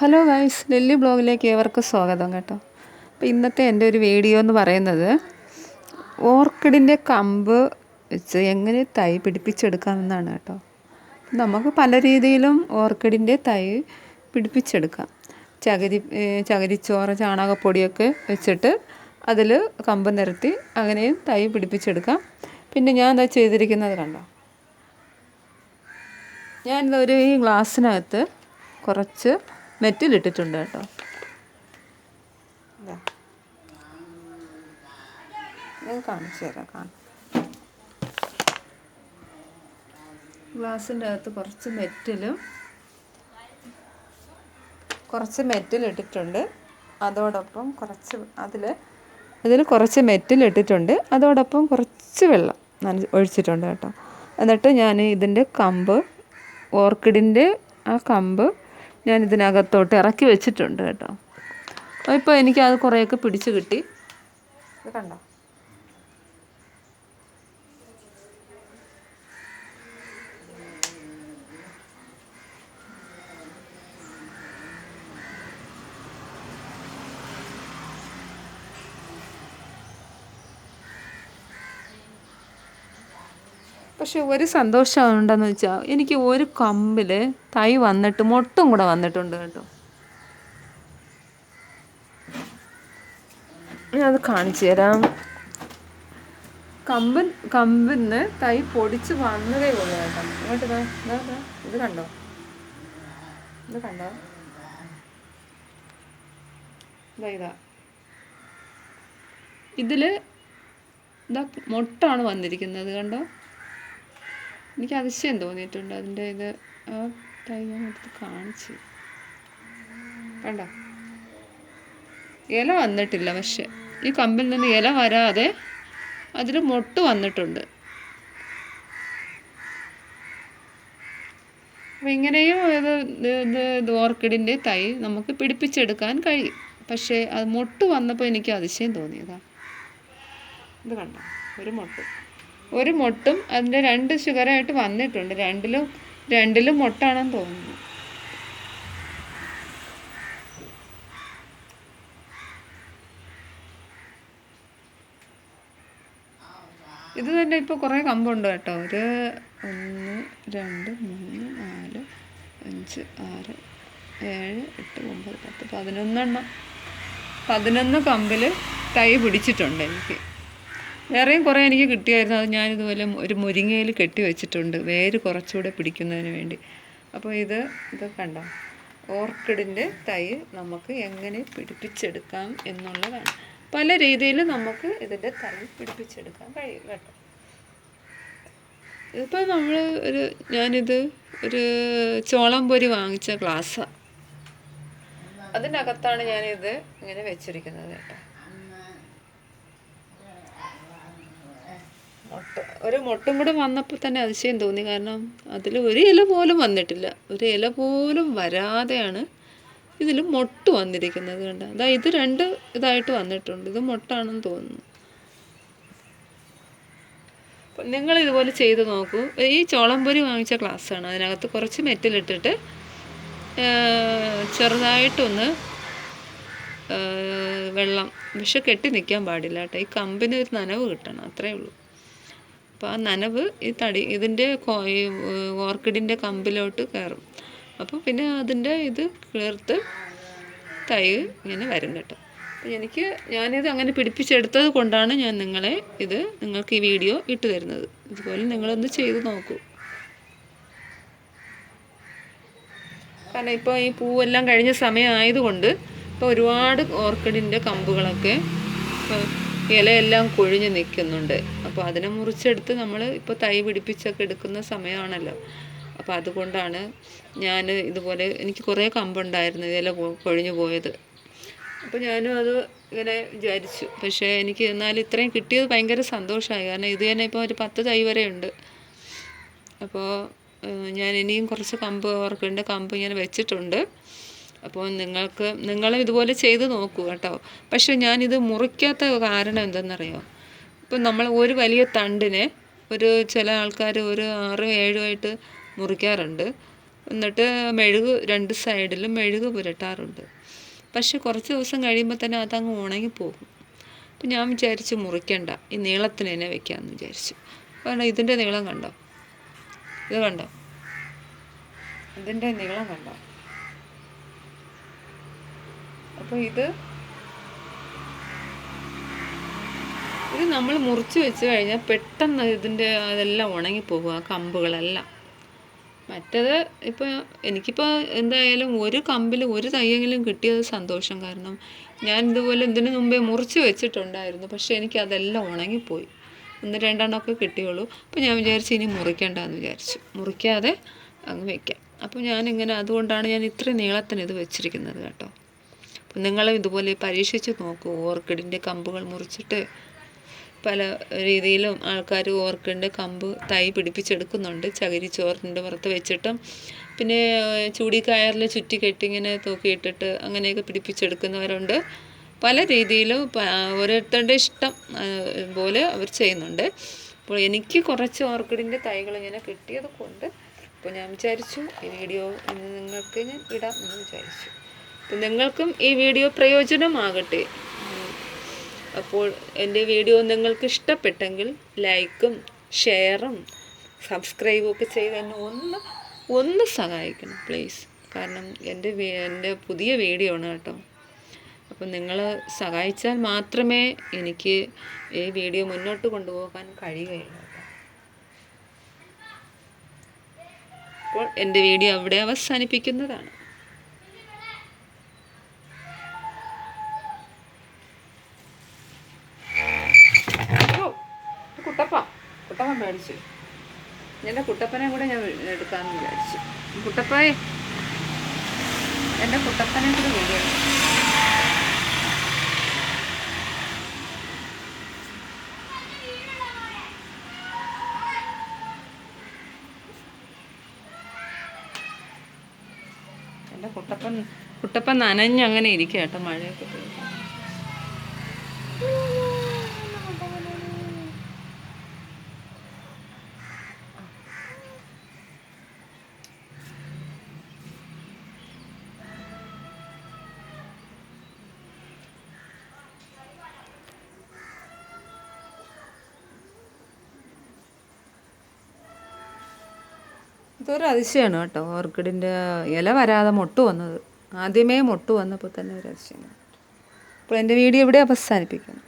Hello guys, lily ബ്ലോഗിലേക്ക് ഏവർക്കും സ്വാഗതം കേട്ടോ. അപ്പോൾ ഇന്നത്തെ എൻ്റെ ഒരു വീഡിയോ എന്ന് പറയുന്നത് ഓർക്കിഡിൻ്റെ കമ്പ് വെച്ച് എങ്ങനെ തൈ പിടിപ്പിച്ചെടുക്കാമെന്നാണ് കേട്ടോ. നമുക്ക് പല രീതിയിലും ഓർക്കിഡിൻ്റെ തൈ പിടിപ്പിച്ചെടുക്കാം. ചകിരിച്ചോറ്, ചാണകപ്പൊടിയൊക്കെ വെച്ചിട്ട് അതിൽ കമ്പ് നിരത്തി അങ്ങനെയും തൈ പിടിപ്പിച്ചെടുക്കാം. പിന്നെ ഞാൻ എന്താ ചെയ്തിരിക്കുന്നത് കണ്ടോ, ഞാനിതൊരു ഈ ഗ്ലാസ്സിനകത്ത് കുറച്ച് മെറ്റിലിട്ടിട്ടുണ്ട് കേട്ടോ. ഞാൻ കാണിച്ചു തരാം. ഗ്ലാസിൻ്റെ അകത്ത് കുറച്ച് മെറ്റിലിട്ടിട്ടുണ്ട്. അതോടൊപ്പം അതിൽ കുറച്ച് മെറ്റിലിട്ടിട്ടുണ്ട്. അതോടൊപ്പം കുറച്ച് വെള്ളം ഒഴിച്ചിട്ടുണ്ട് കേട്ടോ. എന്നിട്ട് ഞാൻ ഇതിൻ്റെ ഓർക്കിഡിൻ്റെ ആ കമ്പ് ഞാൻ ഇതിനകത്തോട്ട് ഇറക്കി വെച്ചിട്ടുണ്ട് കേട്ടോ. ഇപ്പോൾ എനിക്കത് കുറേയൊക്കെ പിടിച്ച് കിട്ടി. ഇത് കണ്ടോ, പക്ഷെ ഒരു സന്തോഷം ഉണ്ടെന്ന് വെച്ചാൽ എനിക്ക് ഒരു കമ്പിൽ തൈ വന്നിട്ട് മൊട്ടും കൂടെ വന്നിട്ടുണ്ട് കേട്ടോ. ഞാനത് കാണിച്ചു തരാം. കമ്പിന്ന് തൈ പൊടിച്ച് വന്നതേ ഉള്ളൂ കേട്ടോ. ഇങ്ങോട്ട് ഇത് കണ്ടോ, ഇതാ ഇതിൽ മൊട്ടാണ് വന്നിരിക്കുന്നത് കണ്ടോ. എനിക്ക് അതിശയം തോന്നിയിട്ടുണ്ട് അതിൻ്റെ ഇത്. ആ തൈ ഞാൻ എടുത്ത് കാണിച്ച് കണ്ടോ, ഇല വന്നിട്ടില്ല. പക്ഷെ ഈ കമ്പിൽ നിന്ന് ഇല വരാതെ അതിൽ മൊട്ട് വന്നിട്ടുണ്ട്. അപ്പം ഇങ്ങനെയും ഇത് ഓർക്കിഡിൻ്റെ തൈ നമുക്ക് പിടിപ്പിച്ചെടുക്കാൻ കഴിയും. പക്ഷേ അത് മൊട്ട് വന്നപ്പോൾ എനിക്ക് അതിശയം തോന്നിയതാണ്. ഇത് കണ്ടോ, ഒരു മൊട്ടും അതിൻ്റെ 2 ഷുഗറായിട്ട് വന്നിട്ടുണ്ട്. രണ്ടിലും മൊട്ടാണെന്ന് തോന്നുന്നു. ഇത് തന്നെ ഇപ്പോൾ കുറേ കമ്പുണ്ട് കേട്ടോ. 1 2 3 4 5 6 7 8 9 10 11 11 കമ്പിൽ തൈ പിടിച്ചിട്ടുണ്ട് എനിക്ക്. വേറെയും കുറേ എനിക്ക് കിട്ടിയായിരുന്നു. അത് ഞാനിതുപോലെ ഒരു മുരിങ്ങയിൽ കെട്ടി വെച്ചിട്ടുണ്ട്, വേര് കുറച്ചുകൂടെ പിടിക്കുന്നതിന് വേണ്ടി. അപ്പോൾ ഇത് കണ്ടോ, ഓർക്കിഡിൻ്റെ തൈ നമുക്ക് എങ്ങനെ പിടിപ്പിച്ചെടുക്കാം എന്നുള്ളതാണ്. പല രീതിയിൽ നമുക്ക് ഇതിൻ്റെ തൈ പിടിപ്പിച്ചെടുക്കാൻ കഴിയും കേട്ടോ. ഇതിപ്പോൾ ഞാനിത് ഒരു ചോളം പൊരി വാങ്ങിച്ച ഗ്ലാസ്സാണ്. അതിനകത്താണ് ഞാനിത് ഇങ്ങനെ വെച്ചിരിക്കുന്നത് കേട്ടോ. ഒരു മൊട്ടും കൂടെ വന്നപ്പോൾ തന്നെ അതിശയം തോന്നി. കാരണം അതിൽ ഒരു ഇല പോലും വന്നിട്ടില്ല. ഒരു ഇല പോലും വരാതെയാണ് ഇതിൽ മൊട്ട് വന്നിരിക്കുന്നത് കണ്ട. ഇത് 2 ഇതായിട്ട് വന്നിട്ടുണ്ട്. ഇത് മൊട്ടാണെന്ന് തോന്നുന്നു. നിങ്ങൾ ഇതുപോലെ ചെയ്ത് നോക്കൂ. ഈ ചോളംപൊരി വാങ്ങിച്ച ഗ്ലാസ്സാണ്. അതിനകത്ത് കുറച്ച് മെറ്റലിട്ടിട്ട് ചെറുതായിട്ടൊന്ന് വെള്ളം, പക്ഷെ കെട്ടി നിൽക്കാൻ പാടില്ല കേട്ടോ. ഈ കമ്പിന് ഒരു നനവ് കിട്ടണം, അത്രയേ ഉള്ളൂ. അപ്പോൾ ആ നനവ് ഇതിൻ്റെ ഓർക്കിഡിൻ്റെ കമ്പിലോട്ട് കയറും. അപ്പോൾ പിന്നെ അതിൻ്റെ ഇത് ചേർത്ത് തൈ ഇങ്ങനെ വരും കേട്ടോ. അപ്പോൾ ഞാനിത് അങ്ങനെ പിടിപ്പിച്ചെടുത്തത് കൊണ്ടാണ് ഞാൻ നിങ്ങൾക്ക് ഈ വീഡിയോ ഇട്ട് തരുന്നത്. ഇതുപോലെ നിങ്ങളൊന്ന് ചെയ്ത് നോക്കൂ. കാരണം ഇപ്പോൾ ഈ പൂവെല്ലാം കഴിഞ്ഞ സമയമായതുകൊണ്ട് ഇപ്പോൾ ഒരുപാട് ഓർക്കിഡിൻ്റെ കമ്പുകളൊക്കെ ഇലയെല്ലാം കൊഴിഞ്ഞ് നിൽക്കുന്നുണ്ട്. അപ്പോൾ അതിനെ മുറിച്ചെടുത്ത് നമ്മൾ ഇപ്പോൾ തൈ പിടിപ്പിച്ചൊക്കെ എടുക്കുന്ന സമയമാണല്ലോ. അപ്പോൾ അതുകൊണ്ടാണ് ഞാൻ ഇതുപോലെ, എനിക്ക് കുറേ കമ്പുണ്ടായിരുന്നു ഇല കൊഴിഞ്ഞു പോയത്. അപ്പോൾ ഞാനും അത് ഇങ്ങനെ വിചാരിച്ചു. പക്ഷേ എനിക്ക് എന്നാലും ഇത്രയും കിട്ടിയത് ഭയങ്കര സന്തോഷമായി. കാരണം ഇത് തന്നെ ഇപ്പോൾ ഒരു 10 തൈ വരെ ഉണ്ട്. അപ്പോൾ ഞാൻ ഇനിയും കുറച്ച് ഓർക്കിഡിൻ്റെ കമ്പ് ഇങ്ങനെ വെച്ചിട്ടുണ്ട്. അപ്പോൾ നിങ്ങളും ഇതുപോലെ ചെയ്ത് നോക്കൂ കേട്ടോ. പക്ഷേ ഞാനിത് മുറിക്കാത്ത കാരണം എന്തെന്നറിയോ, ഇപ്പം നമ്മൾ ഒരു വലിയ തണ്ടിനെ ചില ആൾക്കാർ ഒരു 6-7 ആയിട്ട് മുറിക്കാറുണ്ട്. എന്നിട്ട് രണ്ട് സൈഡിലും മെഴുക് പുരട്ടാറുണ്ട്. പക്ഷെ കുറച്ച് ദിവസം കഴിയുമ്പോൾ തന്നെ അതങ്ങ് ഉണങ്ങിപ്പോകും. അപ്പം ഞാൻ വിചാരിച്ച് മുറിക്കണ്ട, ഈ നീളത്തിന് തന്നെ വെക്കാമെന്ന് വിചാരിച്ചു. കാരണം ഇതിൻ്റെ നീളം കണ്ടോ, ഇത് കണ്ടോ, ഇതിൻ്റെ നീളം കണ്ടോ. അപ്പോൾ ഇത് നമ്മൾ മുറിച്ച് വെച്ച് കഴിഞ്ഞാൽ പെട്ടെന്ന് ഇതിൻ്റെ അതെല്ലാം ഉണങ്ങിപ്പോകും, ആ കമ്പുകളെല്ലാം. മറ്റത് ഇപ്പോൾ എനിക്കിപ്പോൾ എന്തായാലും ഒരു കമ്പിൽ ഒരു തയ്യെങ്കിലും കിട്ടിയത് സന്തോഷം. കാരണം ഞാൻ ഇതുപോലെ ഇതിന് മുമ്പേ മുറിച്ച് വെച്ചിട്ടുണ്ടായിരുന്നു, പക്ഷേ എനിക്കതെല്ലാം ഉണങ്ങിപ്പോയി. 1-2 കിട്ടിയുള്ളൂ. അപ്പോൾ ഞാൻ വിചാരിച്ചു ഇനി മുറിക്കേണ്ടെന്ന് വിചാരിച്ചു, മുറിക്കാതെ അങ്ങ് വയ്ക്കാം. അപ്പോൾ ഞാനിങ്ങനെ, അതുകൊണ്ടാണ് ഞാൻ ഇത്രയും നീളത്തിന് ഇത് വെച്ചിരിക്കുന്നത് കേട്ടോ. അപ്പം നിങ്ങളും ഇതുപോലെ പരീക്ഷിച്ച് നോക്കൂ. ഓർക്കിഡിൻ്റെ കമ്പുകൾ മുറിച്ചിട്ട് പല രീതിയിലും ആൾക്കാർ ഓർക്കിഡിൻ്റെ കമ്പ് തൈ പിടിപ്പിച്ചെടുക്കുന്നുണ്ട്. ചകിരിച്ചോറിൻ്റെ പുറത്ത് വെച്ചിട്ടും പിന്നെ ചൂടിക്കയറിൽ ചുറ്റി കെട്ടിങ്ങനെ തൂക്കിയിട്ടിട്ട് അങ്ങനെയൊക്കെ പിടിപ്പിച്ചെടുക്കുന്നവരുണ്ട്. പല രീതിയിലും ഓരോരുത്തരുടെ ഇഷ്ടം പോലെ അവർ ചെയ്യുന്നുണ്ട്. അപ്പോൾ എനിക്ക് കുറച്ച് ഓർക്കിഡിൻ്റെ തൈകൾ ഇങ്ങനെ കിട്ടിയത് കൊണ്ട് അപ്പോൾ ഞാൻ വിചാരിച്ചു ഈ വീഡിയോ നിങ്ങൾക്ക് ഞാൻ ഇടാം എന്ന് വിചാരിച്ചു. അപ്പോൾ നിങ്ങൾക്കും ഈ വീഡിയോ പ്രയോജനമാകട്ടെ. അപ്പോൾ എൻ്റെ വീഡിയോ നിങ്ങൾക്ക് ഇഷ്ടപ്പെട്ടെങ്കിൽ ലൈക്കും ഷെയറും സബ്സ്ക്രൈബും ഒക്കെ ചെയ്ത് എന്നെ ഒന്ന് സഹായിക്കണം പ്ലീസ്. കാരണം എൻ്റെ പുതിയ വീഡിയോ ആണ് കേട്ടോ. അപ്പം നിങ്ങൾ സഹായിച്ചാൽ മാത്രമേ എനിക്ക് ഈ വീഡിയോ മുന്നോട്ട് കൊണ്ടുപോകാൻ കഴിയുകയുള്ളൂ. അപ്പോൾ എൻ്റെ വീഡിയോ അവിടെ അവസാനിപ്പിക്കുന്നതാണ്. കുട്ടപ്പൻ മേടിച്ചു, എൻ്റെ കുട്ടപ്പനെ കൂടെ ഞാൻ എടുക്കാമെന്ന് വിചാരിച്ചു. കുട്ടപ്പായെ, എൻ്റെ കുട്ടപ്പനെ കൂടെ വീഡിയോ. എൻ്റെ കുട്ടപ്പൻ നനഞ്ഞങ്ങനെ ഇരിക്കുക കേട്ടോ, മഴയൊക്കെ പെയ്യും. ഇതൊരു അതിശയമാണ് കേട്ടോ, ഓർക്കിഡിൻ്റെ ഇല വരാതെ മൊട്ട് വന്നത്. ആദ്യമേ മൊട്ട് വന്നപ്പോൾ തന്നെ ഒരു അതിശയമാണ്. അപ്പോൾ എൻ്റെ വീഡിയോ ഇവിടെ അവസാനിപ്പിക്കുന്നു.